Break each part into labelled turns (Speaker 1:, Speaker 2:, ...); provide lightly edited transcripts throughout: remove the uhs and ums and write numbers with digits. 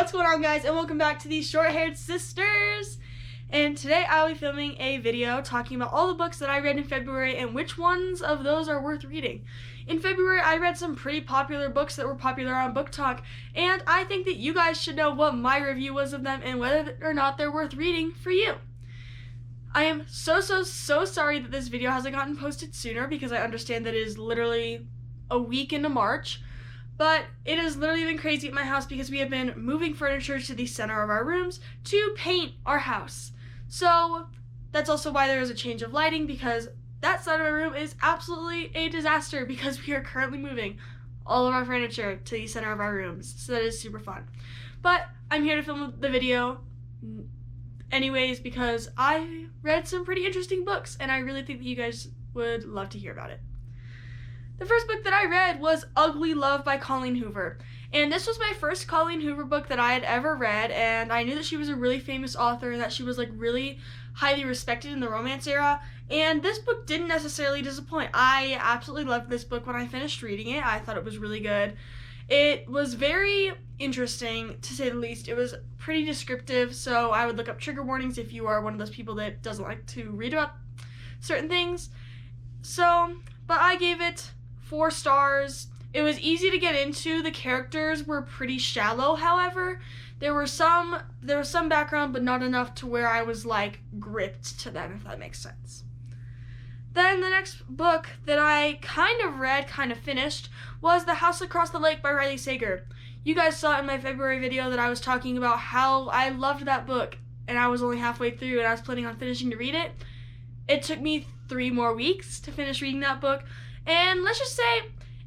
Speaker 1: What's going on, guys, and welcome back to the Short-Haired Sisters. And today I'll be filming a video talking about all the books that I read in February and which ones of those are worth reading. In February, I read some pretty popular books that were popular on Book Talk, and I think that you guys should know what my review was of them and whether or not they're worth reading for you. I am so sorry that this video hasn't gotten posted sooner, because I understand that it is literally a week into March. But it has literally been crazy at my house because we have been moving furniture to the center of our rooms to paint our house. So that's also why there is a change of lighting, because that side of my room is absolutely a disaster because we are currently moving all of our furniture to the center of our rooms. So that is super fun. But I'm here to film the video anyways because I read some pretty interesting books and I really think that you guys would love to hear about it. The first book that I read was Ugly Love by Colleen Hoover. And this was my first Colleen Hoover book that I had ever read, and I knew that she was a really famous author and that she was really highly respected in the romance era. And this book didn't necessarily disappoint. I absolutely loved this book when I finished reading it. I thought it was really good. It was very interesting, to say the least. It was pretty descriptive, so I would look up trigger warnings if you are one of those people that doesn't like to read about certain things. But I gave it 4 stars. It was easy to get into. The characters were pretty shallow, however. There was some background, but not enough to where I was gripped to them, if that makes sense. Then the next book that I kind of finished was The House Across the Lake by Riley Sager. You guys saw in my February video that I was talking about how I loved that book, and I was only halfway through and I was planning on finishing to read it. It took me 3 more weeks to finish reading that book. And let's just say,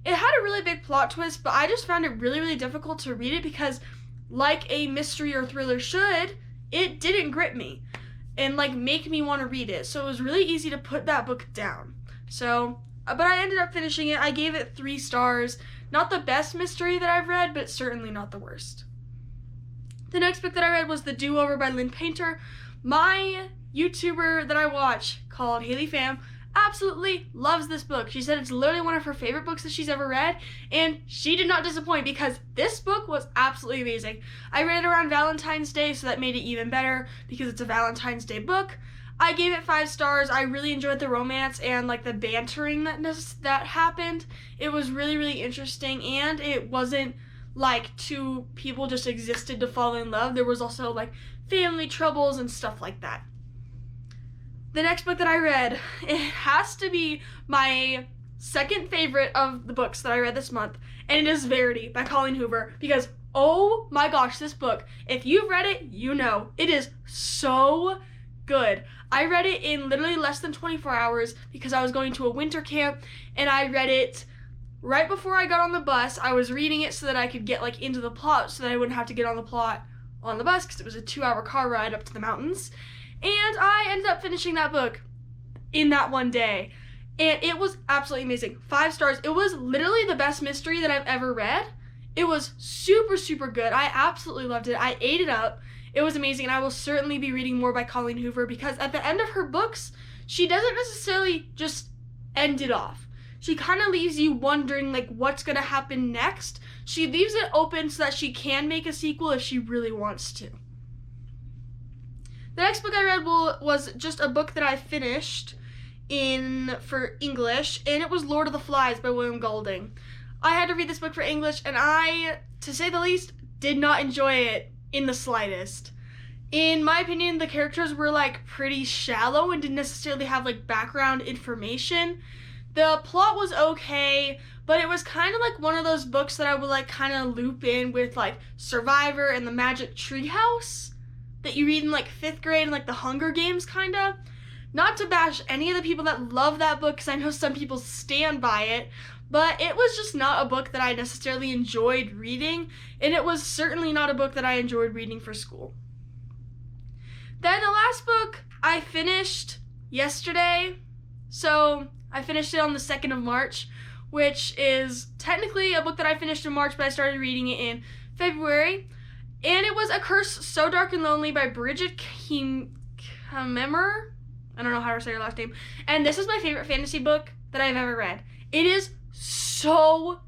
Speaker 1: it had a really big plot twist, but I just found it really difficult to read it because, like a mystery or thriller should, it didn't grip me and make me want to read it. So it was really easy to put that book down. But I ended up finishing it. I gave it 3 stars. Not the best mystery that I've read, but certainly not the worst. The next book that I read was The Do-Over by Lynn Painter. My YouTuber that I watch, called Haley Pham, absolutely loves this book. She said it's literally one of her favorite books that she's ever read, and she did not disappoint because this book was absolutely amazing. I read it around Valentine's Day, so that made it even better because it's a Valentine's Day book. I gave it 5 stars. I really enjoyed the romance and the bantering that happened. It was really interesting, and it wasn't two people just existed to fall in love. There was also family troubles and stuff like that. The next book that I read, it has to be my second favorite of the books that I read this month, and it is Verity by Colleen Hoover, because oh my gosh, this book, if you've read it, you know, it is so good. I read it in literally less than 24 hours because I was going to a winter camp, and I read it right before I got on the bus. I was reading it so that I could get into the plot so that I wouldn't have to get on the plot on the bus because it was a 2-hour car ride up to the mountains. And I ended up finishing that book in that one day. And it was absolutely amazing. 5 stars. It was literally the best mystery that I've ever read. It was super good. I absolutely loved it. I ate it up. It was amazing. And I will certainly be reading more by Colleen Hoover because at the end of her books, she doesn't necessarily just end it off. She kind of leaves you wondering what's going to happen next. She leaves it open so that she can make a sequel if she really wants to. The next book I read was just a book that I finished for English, and it was Lord of the Flies by William Golding. I had to read this book for English, and I, to say the least, did not enjoy it in the slightest. In my opinion, the characters were pretty shallow and didn't necessarily have background information. The plot was okay, but it was kind of one of those books that I would kind of loop in with Survivor and the Magic Treehouse that you read in 5th grade and the Hunger Games kind of. Not to bash any of the people that love that book, because I know some people stand by it, but it was just not a book that I necessarily enjoyed reading, and it was certainly not a book that I enjoyed reading for school. Then the last book I finished yesterday, so I finished it on the 2nd of March, which is technically a book that I finished in March, but I started reading it in February. And it was A Curse So Dark and Lonely by Bridget Kemmerer. I don't know how to say her last name. And this is my favorite fantasy book that I've ever read. It is so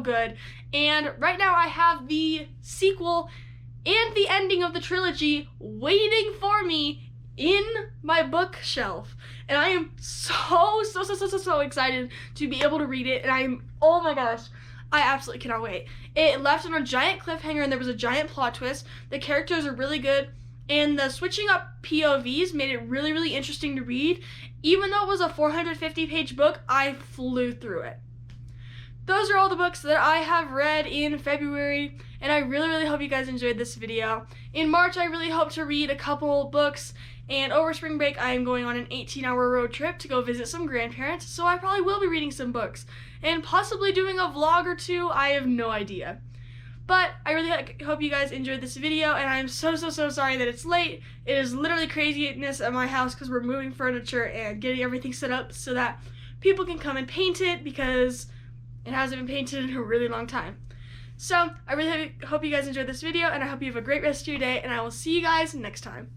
Speaker 1: good. And right now I have the sequel and the ending of the trilogy waiting for me in my bookshelf. And I am so excited to be able to read it. And oh my gosh, I absolutely cannot wait. It left on a giant cliffhanger and there was a giant plot twist. The characters are really good. And the switching up POVs made it really interesting to read. Even though it was a 450-page book, I flew through it. Those are all the books that I have read in February, and I really hope you guys enjoyed this video. In March, I really hope to read a couple books, and over spring break, I am going on an 18-hour road trip to go visit some grandparents, so I probably will be reading some books, and possibly doing a vlog or two. I have no idea. But I really hope you guys enjoyed this video, and I'm so sorry that it's late. It is literally craziness at my house because we're moving furniture and getting everything set up so that people can come and paint it, because it hasn't been painted in a really long time. So I really hope you guys enjoyed this video, and I hope you have a great rest of your day, and I will see you guys next time.